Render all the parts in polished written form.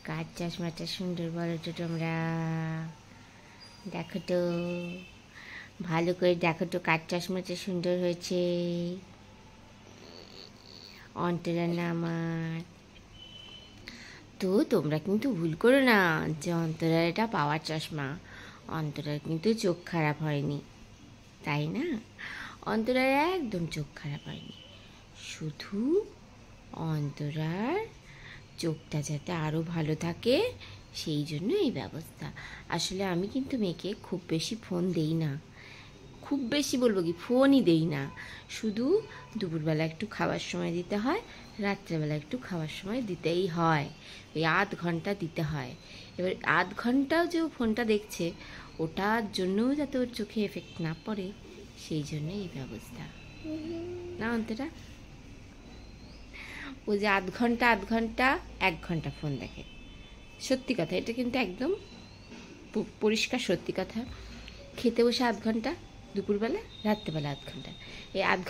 কার চশমাটা সুন্দর বলো তো তোমরা? দেখো তো, ভালো করে দেখো তো কার চশমাটা সুন্দর হয়েছে। অন্তরা না আমার। তো তোমরা কিন্তু ভুল করো না যে অন্তরার এটা পাওয়ার চশমা। অন্তরার কিন্তু চোখ খারাপ হয়নি, তাই না? অন্তরার একদম চোখ খারাপ হয়নি, শুধু অন্তরার চোখটা যাতে আরও ভালো থাকে সেই জন্য এই ব্যবস্থা। আসলে আমি কিন্তু মেয়েকে খুব বেশি ফোন দেই না, খুব বেশি বলবো কি ফোনই দেই না। শুধু দুপুরবেলা একটু খাওয়ার সময় দিতে হয়, রাত্রেবেলা একটু খাওয়ার সময় দিতেই হয়, ওই আধ ঘন্টা দিতে হয়। এবার আধ ঘন্টাও যে ও ফোনটা দেখছে, ওটার জন্যও যাতে ওর চোখে এফেক্ট না পড়ে সেই জন্য এই ব্যবস্থা, না অন্তরা? ও যে আধ ঘন্টা 1 ঘন্টা ফোন দেখে, সত্যি কথা, এটা কিন্তু একদম পরিষ্কার সত্যি কথা। খেতে বসে 1 ঘন্টা, দুপুরবেলা, রাত্রেবেলা 1 ঘন্টা, এই 1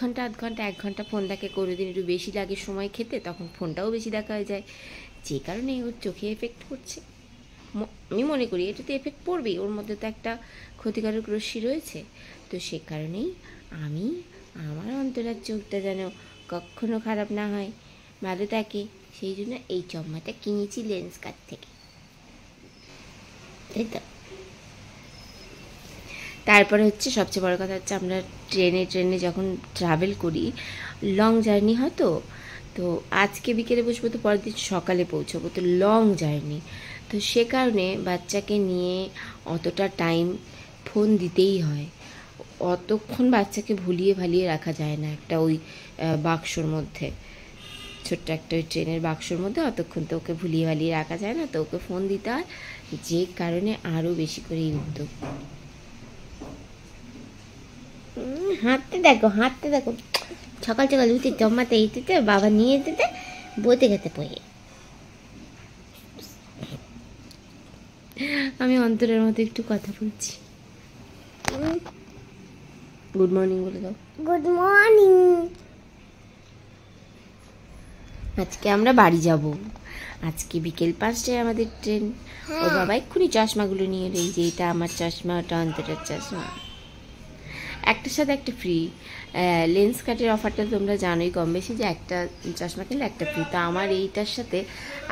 ঘন্টা ফোন দেখে। কোনোদিন একটু বেশি লাগে সময় খেতে, তখন ফোনটাও বেশি দেখা হয়ে যায়, যে কারণে ওর চোখে এফেক্ট পড়ছে। আমি মনে করি এটাতে এফেক্ট পড়বেই, ওর মধ্যে তো একটা ক্ষতিকারক রশ্মি রয়েছে। তো সে কারণেই আমি আমার অন্তরার চোখটা যেন কখনো খারাপ না হয়, ভালো থাকে, সেই জন্য এই চশমাটা কিনেছি লেন্সকার্ট থেকে, তাই তো। তারপরে হচ্ছে সবচেয়ে বড় কথা হচ্ছে, আমরা ট্রেনে যখন ট্রাভেল করি, লং জার্নি হয়, তো আজকে বিকেলে বসবো তো পরের দিন সকালে পৌঁছবো, তো লং জার্নি। তো সে কারণে বাচ্চাকে নিয়ে অতটা টাইম ফোন দিতেই হয়। অতক্ষণ বাচ্চাকে ভুলিয়ে ভালিয়ে রাখা যায় না একটা ওই বাক্সর মধ্যে, ছোট্ট একটা ওই ট্রেনের বাক্সর মধ্যে অতক্ষণ তো ওকে ভুলিয়ে ভালিয়ে রাখা যায় না, তো ওকে ফোন দিতে হয়, যে কারণে আরও বেশি করে এই উদ্যোগ। হাঁটতে দেখো, সকাল সকাল উঠে জমাতে এইতে বাবা নিয়ে যেতে বইতে খেতে পড়ে। আমি অন্তরের মতো একটু কথা বলছি। গুড মর্নিং বলে দাও। Good morning. আজকে আমরা বাড়ি যাব, আজকে বিকেল 5টায় আমাদের ট্রেন। ও বাবা এক্ষুনি চশমাগুলো নিয়ে এলো, এই যে এটা আমার চশমা, ওটা অন্তরের চশমা, একটার সাথে একটা ফ্রি। লেন্সকার্টের অফারটা তোমরা জানোই কম বেশি, যে একটা চশমা কিনলে একটা ফ্রি। তো আমার এইটার সাথে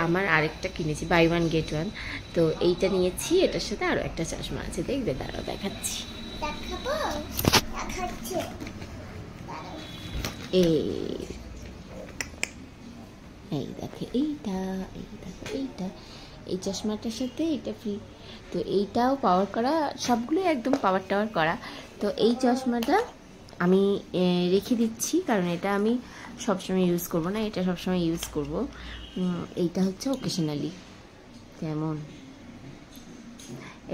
আমার আরেকটা কিনেছি, বাই 1 গেট 1। তো এইটা নিয়েছি, এটার সাথে আরও একটা চশমা আছে, দেখবে, দাঁড়াও দেখাচ্ছি। এই দেখো এইটা, এই চশমাটার সাথে এইটা ফ্রি। তো এইটাও পাওয়ার করা, সবগুলোই একদম পাওয়ার টাওয়ার করা। তো এই চশমাটা আমি রেখে দিচ্ছি, কারণ এটা আমি সবসময় ইউজ করব না, এটা সবসময় ইউজ করব। এইটা হচ্ছে অকেশনালি, যেমন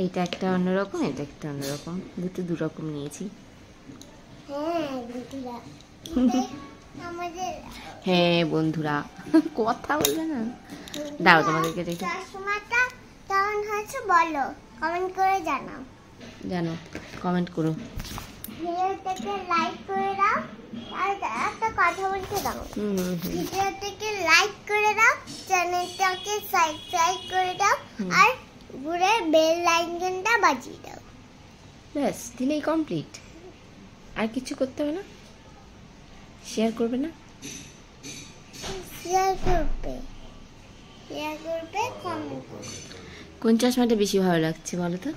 এইটা একটা অন্যরকম, এটা একটা অন্যরকম, দুরকম নিয়েছি। হ্যাঁ বন্ধুরা, কথা বলবে না, দাও তোমাদেরকে দেখে। চশমাটা কেমন হয়েছে বলো, কমেন্ট করে জানো, কমেন্ট করো, ভিডিওটাকে লাইক করে দাও। আর একটা কথা বলতে দাও, ভিডিওটাকে লাইক করে দাও, চ্যানেলটাকে সাবস্ক্রাইব করে দাও, আর ঘুরে বেল আইকনটা বাজিয়ে দাও। ব্যাস, দিলেই কমপ্লিট, আর কিছু করতে হবে না। শেয়ার করবে না? শেয়ার করবে, কমেন্ট করবে। কোন চশমাটা বেশি ভালো লাগছে বলো তো?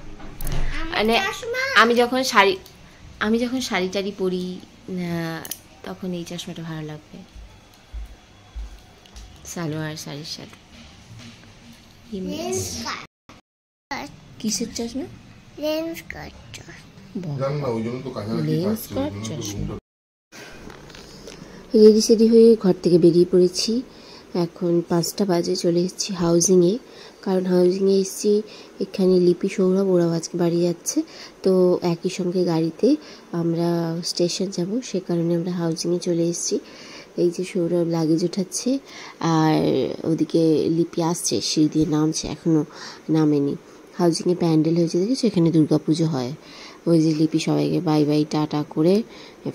মানে আমি যখন শাড়ি টাড়ি পরি তখন এই চশমাটা ভালো লাগবে, সালোয়ার শাড়ির সাথে। কিসের চশমা? লেন্সকার্ট চশমা। রেডি সেডি হয়ে ঘর থেকে বেরিয়ে পড়েছি, এখন 5টা বাজে। চলে এসেছি হাউজিংয়ে, কারণ হাউজিংয়ে এসেছি, এখানে লিপি সৌরভ ওরাও আজকে বাড়ি যাচ্ছে, তো একই সঙ্গে গাড়িতে আমরা স্টেশন যাব, সে কারণে আমরা হাউজিংয়ে চলে এসেছি। এই যে সৌরভ লাগেজ ওঠাচ্ছে, আর ওদিকে লিপি আসছে, সিঁড়ি দিয়ে নামছে, এখনও নামেনি। হাউজিংয়ে প্যান্ডেল হয়েছে দেখেছো, এখানে দুর্গাপুজো হয়। ওই যে লিপি সবাইকে বাই বাই টাটা করে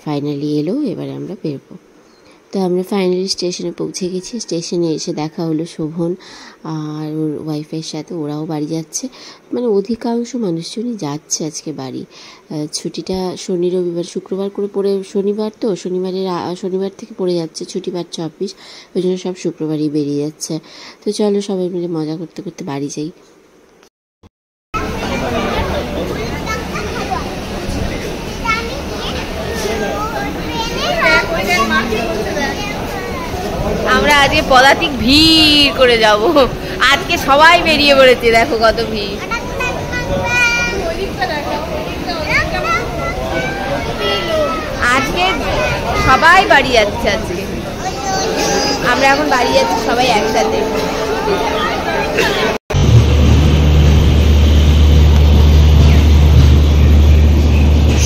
ফাইনালি এলো, এবারে আমরা বেরবো। তো আমরা ফাইনালি স্টেশনে পৌঁছে গেছি। স্টেশনে এসে দেখা হলো শোভন আর ওর ওয়াইফের সাথে, ওরাও বাড়ি যাচ্ছে। মানে অধিকাংশ মানুষজনই যাচ্ছে আজকে বাড়ি। ছুটিটা শনি রবিবার শুক্রবার করে পড়ে, শনিবার তো শনিবার থেকে পড়ে যাচ্ছে, ছুটিবার 24, ওই জন্য সব শুক্রবারই বেরিয়ে যাচ্ছে। তো চলো সবাই মিলে মজা করতে করতে বাড়ি যাই। আমরা আজকে পদাতিক ভিড় করে যাব, আজকে সবাই বেরিয়ে পড়েছে, দেখো কত ভিড়। আজকে সবাই বাড়ি যাচ্ছে, আজকে আমরা এখন বাড়ি যাচ্ছি সবাই একসাথে।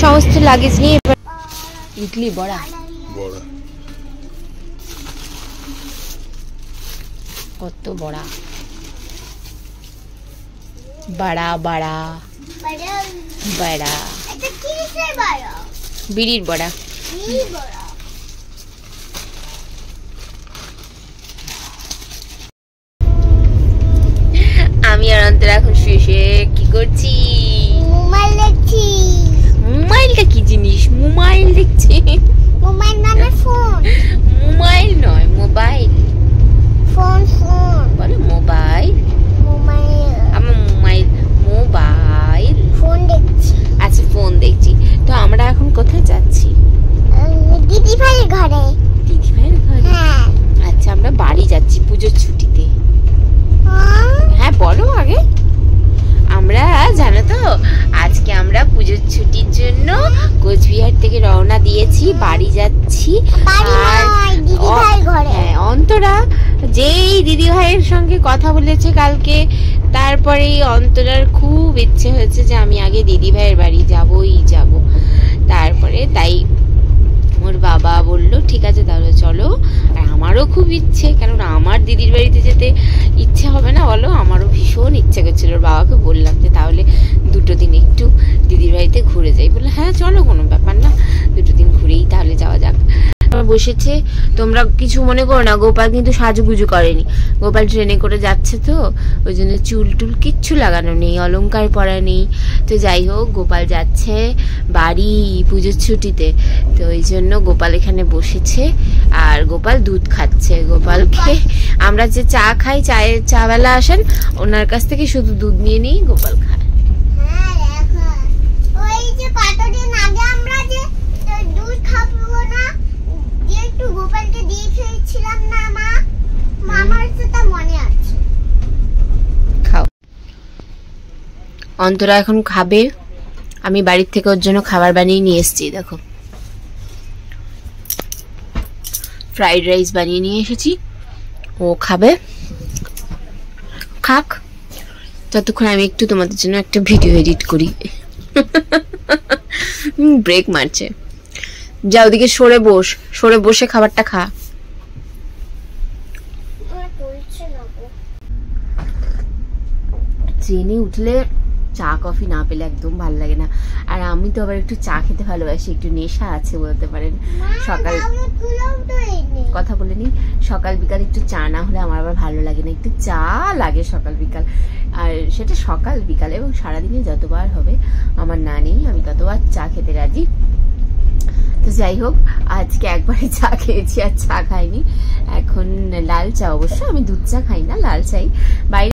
সমস্ত লাগেজ নিয়ে ইডলি বড়া কত বড়া, বড়া বড়া বড়া, বিড়ির বড়া। আমি আর অন্তরা এখন শুয়ে শুয়ে কি করছি? মোবাইল দেখছি। মোবাইলটা কি জিনিস? মোবাইল দেখছি? মোবাইল মানে ফোন। মোবাইল নয়, মোবাইল। ফোন ফোন বলো মোবাইল। মোবাইল আমার মোবাইল, মোবাইল ফোন দেখছি। আচ্ছা ফোন দেখছি। তো আমরা এখন কোথায় যাচ্ছি? দিদি ভাইয়ের ঘরে। দিদি ভাইয়ের ঘরে? হ্যাঁ। আচ্ছা আমরা বাড়ি যাচ্ছি পুজোর ছুটিতে। হ্যাঁ বলো আগে। আমরা জানো তো আজকে আমরা পুজোর ছুটির জন্য কোচবিহার থেকে রওনা দিয়েছি, বাড়ি যাচ্ছি। আর হ্যাঁ অন্তরা যেই দিদি ভাইয়ের সঙ্গে কথা বলেছে কালকে, তারপরেই অন্তরার খুব ইচ্ছে হয়েছে যে আমি আগে দিদি ভাইয়ের বাড়ি যাবই যাব। তারপরে তাই ওর বাবা বলল ঠিক আছে তাহলে চলো। আর আমারও খুব ইচ্ছে, কেননা আমার দিদির বাড়িতে যেতে ইচ্ছে হবে না বলো? আমারও ভীষণ ইচ্ছে করছিল। ওর বাবাকে বললাম যে তাহলে 2 দিন একটু দিদির বাড়িতে ঘুরে যাই। বললো হ্যাঁ চলো, কোনো ব্যাপার না, 2 দিন ঘুরেই তাহলে যাওয়া যাক। বসেছে, তোমরা কিছু মনে করো না, গোপাল কিন্তু সাজুগুজু করেনি। গোপাল ট্রেনে করে যাচ্ছে তো ওই জন্য চুল টুল কিচ্ছু লাগানো নেই, অলংকার পরা নেই। তো যাই হোক গোপাল যাচ্ছে বাড়ি পুজোর ছুটিতে, তো ওই জন্য গোপাল এখানে বসেছে আর গোপাল দুধ খাচ্ছে। গোপালকে আমরা যে চা খাই, চা বেলা আসেন ওনার কাছ থেকে শুধু দুধ নিয়ে নিই, গোপাল খায়। ওই যে কতদিন আগে আমরা যে দুধ খাবো না একটু গোপালকে দিয়ে খেয়েছিলাম না মা, মামার সেটা মনে আছে। খাও। অন্তরা এখন খাবে, আমি বাড়ির থেকে ওর জন্য খাবার বানিয়ে নিয়ে এসেছি। দেখো ফ্রাইড রাইস বানিয়ে নিয়ে এসেছি, ও খাবে। খাক, ততক্ষণ আমি একটু তোমাদের জন্য একটা ভিডিও এডিট করি। ব্রেক মারছে, যা ওদিকে সরে বসে খাবারটা খা। ট্রেনে উঠলে চা কফি না পেলে একদম ভালো লাগে না। আর আমি তো আবার একটু চা খেতে ভালোবাসি, একটু নেশা আছে বলতে পারেন। সকাল কথা বলে নি, সকাল বিকাল একটু চা না হলে আমার আবার ভালো লাগে না, একটু চা লাগে সকাল বিকাল। আর সেটা সকাল বিকাল এবং সারাদিনে যতবার হবে আমার না নেই, আমি ততবার চা খেতে রাজি। তো যাই হোক আজকে একবারে চা খেয়েছি আর চা খাইনি, এখন লাল চা। অবশ্য আমি দুধ চা খাই না, লাল চাই। বাইরে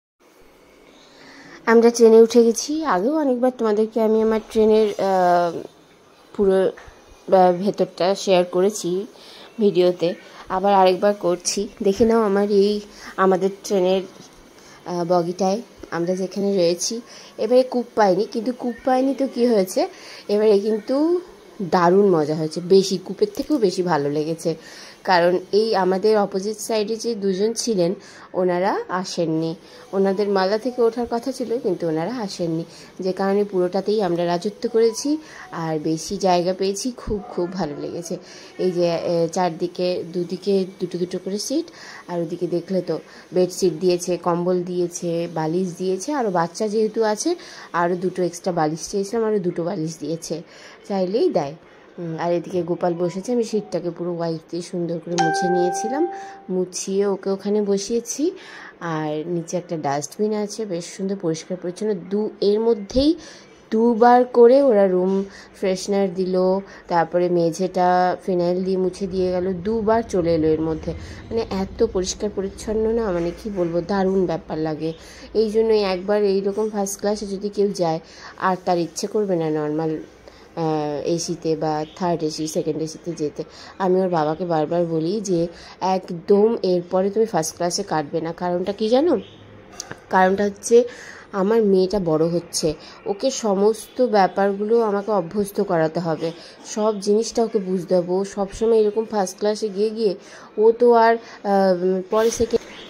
আমরা ট্রেনে উঠে গেছি। আগেও অনেকবার তোমাদেরকে আমি আমার ট্রেনের পুরো ভেতরটা শেয়ার করেছি ভিডিওতে, আবার আরেকবার করছি, দেখে নাও আমার আমাদের ট্রেনের বগিটায় আমরা যেখানে রয়েছি। এবারে কূপ পাইনি, কিন্তু কূপ পাইনি তো কি হয়েছে, এবারে কিন্তু দারুণ মজা হয়েছে, বেশি কূপের থেকেও বেশি ভালো লেগেছে। কারণ এই আমাদের অপোজিট সাইডে যে দুজন ছিলেন ওনারা আসেননি, ওনাদের মালদা থেকে ওঠার কথা ছিল কিন্তু ওনারা আসেননি, যে কারণে পুরোটাতেই আমরা রাজত্ব করেছি আর বেশি জায়গা পেয়েছি। খুব খুব ভালো লেগেছে। এই যে চারদিকে দুদিকে দুটো করে সিট, আর ওদিকে দেখলে তো বেডশিট দিয়েছে, কম্বল দিয়েছে, বালিশ দিয়েছে, আরও বাচ্চা যেহেতু আছে আরও 2 এক্সট্রা বালিশ চেয়েছিলাম, আরও 2 বালিশ দিয়েছে, চাইলেই দেয়। আর এদিকে গোপাল বসেছে, আমি সিটটাকে পুরো ওয়াইপ দিয়ে সুন্দর করে মুছে নিয়েছিলাম, মুছিয়ে ওকে ওখানে বসিয়েছি। আর নিচে একটা ডাস্টবিন আছে, বেশ সুন্দর পরিষ্কার পরিচ্ছন্ন। এর মধ্যেই 2 বার করে ওরা রুম ফ্রেশনার দিল, তারপরে মেঝেটা ফিনাইল দিয়ে মুছে দিয়ে গেল, 2 বার চলে এলো এর মধ্যে। মানে এত পরিষ্কার পরিচ্ছন্ন না, মানে কি বলবো, দারুণ ব্যাপার লাগে। এই জন্যই একবার এইরকম ফার্স্ট ক্লাসে যদি কেউ যায় আর তার ইচ্ছে করবে না নর্মাল এসিতে বা থার্ড এসি সেকেন্ড এসিতে যেতে। আমি ওর বাবাকে বারবার বলি যে একদম এরপরে তুমি ফার্স্ট ক্লাসে কাটবে না। কারণটা কি জানো? কারণটা হচ্ছে আমার মেয়েটা বড় হচ্ছে, ওকে সমস্ত ব্যাপারগুলো আমাকে অভ্যস্ত করাতে হবে, সব জিনিসটা ওকে বুঝতে হবে। ও সবসময় এরকম ফার্স্ট ক্লাসে গিয়ে গিয়ে ও তো আর পরে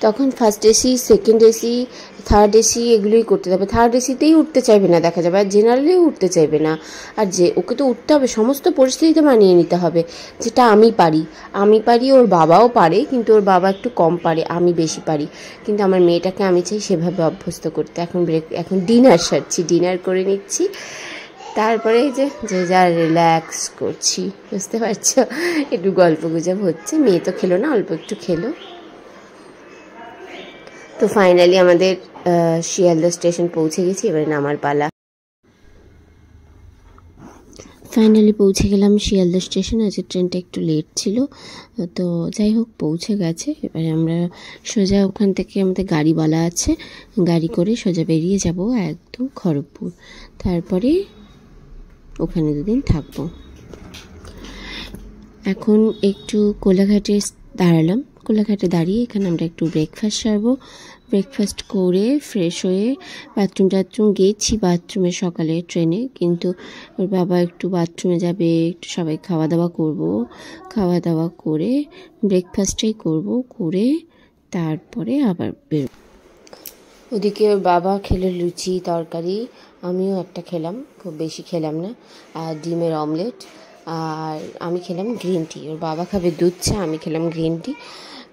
তখন first AC second AC third AC এগুলোই করতে যাবে, থার্ড এসিতেই উঠতে চাইবে না দেখা যাবে, আর জেনারেলেও উঠতে চাইবে না। আর যে ওকে তো উঠতে হবে, সমস্ত পরিস্থিতিতে মানিয়ে নিতে হবে, যেটা আমি পারি, ওর বাবাও পারে, কিন্তু ওর বাবা একটু কম পারে, আমি বেশি পারি। কিন্তু আমার মেয়েটাকে আমি চাই সেভাবে অভ্যস্ত করতে। এখন ডিনার সারছি, ডিনার করে নিচ্ছি, তারপরে যে যা রিল্যাক্স করছি, বুঝতে পারছো, একটু গল্প গুজব হচ্ছে। মেয়ে তো খেলো না, অল্প একটু খেলো। তো ফাইনালি আমাদের শিয়ালদা স্টেশন পৌঁছে গেছি, এবারে নামার পালা। ফাইনালি পৌঁছে গেলাম শিয়ালদা স্টেশন। আজকে ট্রেনটা একটু লেট ছিল, তো যাই হোক পৌঁছে গেছে। এবারে আমরা সোজা ওখান থেকে আমাদের গাড়িওয়ালা আছে, গাড়ি করে সোজা বেরিয়ে যাব একদম খড়গপুর। তারপরে ওখানে 2 দিন থাকবো। এখন একটু কোলাঘাটে দাঁড়ালাম, কোলাঘাটে দাঁড়িয়ে এখানে আমরা একটু ব্রেকফাস্ট সারবো। ব্রেকফাস্ট করে ফ্রেশ হয়ে বাথরুম গেছি, বাথরুমে সকালে ট্রেনে, কিন্তু ওর বাবা একটু বাথরুমে যাবে, একটু সবাই খাওয়া দাওয়া করব, খাওয়া দাওয়া করে ব্রেকফাস্টটাই করব, করে তারপরে আবার বেরোব। ওদিকে ওর বাবা খেলো লুচি তরকারি, আমিও একটা খেলাম, খুব বেশি খেলাম না, আর ডিমের অমলেট। আর আমি খেলাম গ্রিন টি, ওর বাবা খাবে দুধ চা, আমি খেলাম গ্রিন টি।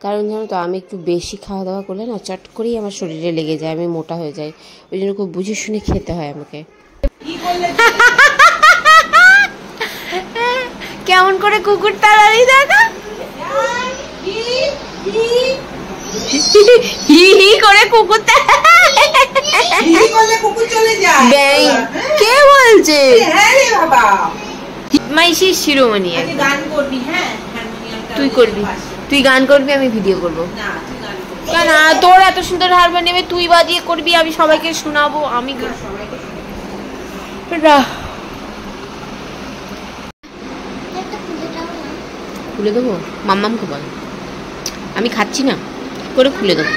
কারণ জানো তো, আমি একটু বেশি খাওয়া দাওয়া করলে না চট করেই আমার শরীরে লেগে যায়, আমি মোটা হয়ে যাই, ওই জন্য খুব বুঝে শুনে খেতে হয় আমাকে। কেমন করে কুকুর তাড়ালি দেখা, হি হি করে কুকুর কে বলছে? মাইশি শিরোমণি, তুই করবি, তুই গান করবি, আমি ভিডিও করবো। কেন তোর এত সুন্দর হারমোনিয়ামে তুই বাজিয়ে করবি, আমি সবাইকে শোনাবো। আমি খুলে দেবো, মাম্মামকে বল, আমি খাচ্ছি না, করে খুলে দেবো।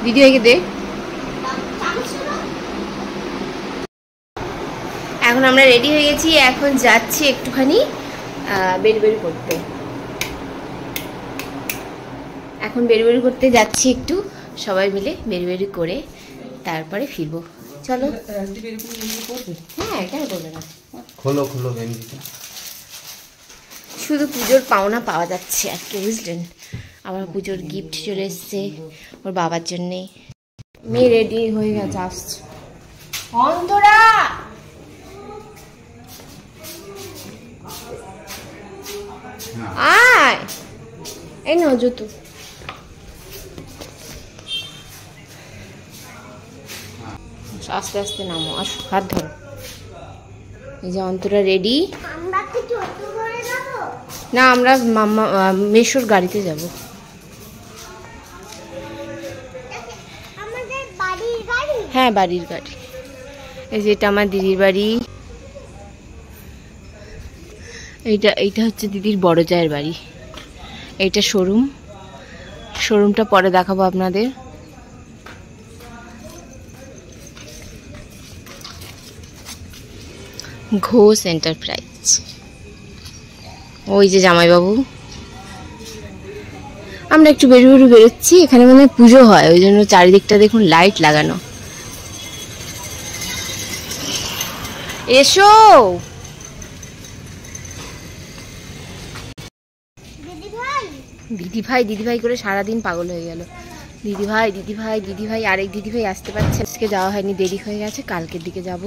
দিদি ভাইকে দে। এখন আমরা রেডি হয়ে গেছি, এখন যাচ্ছি একটুখানি বেরবেরি করতে। এখন বেরবেরি করতে যাচ্ছি, একটু সবাই মিলে বেরবেরি করে তারপরে ফিরবো। চলো। হ্যাঁ, কেন করবে না, খোলো ভেন্ডিটা। শুধু পুজোর পাওনা পাওয়া যাচ্ছে আর কি, বুঝলেন। আবার পুজোর গিফট চলে এসছে ওর বাবার জন্যে। মেয়ে রেডি হয়ে গেছে, আসছে। অন্তরা আয়, এই নাও জুতো। আস্তে আস্তে নামো, আসো, হাত ধরো। এই যে অন্তরা রেডি। না, আমরা মাম্মা মেশোর গাড়িতে যাব। হ্যাঁ, বাড়ির গাড়ি। এই যে এটা আমার দিদির বাড়ি, এইটা হচ্ছে দিদির বড় জায়ের বাড়ি। এইটা শোরুমটা পরে দেখাবো আপনাদের। ঘোষ এন্টারপ্রাইজ। ওই যে জামাইবাবু। আমরা একটু বেরোচ্ছি, এখানে মানে পুজো হয়, ওই জন্য চারিদিকটা দেখুন লাইট লাগানো। এসো। দিদিভাই করে সারাদিন পাগল হয়ে গেল। দিদিভাই আরেক দিদিভাই আসতে পারছে, আজকে যাওয়া হয়নি, দেরি হয়ে গেছে, কালকের দিকে যাব।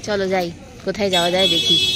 চলো যাই, কোথায় যাওয়া যায় দেখি।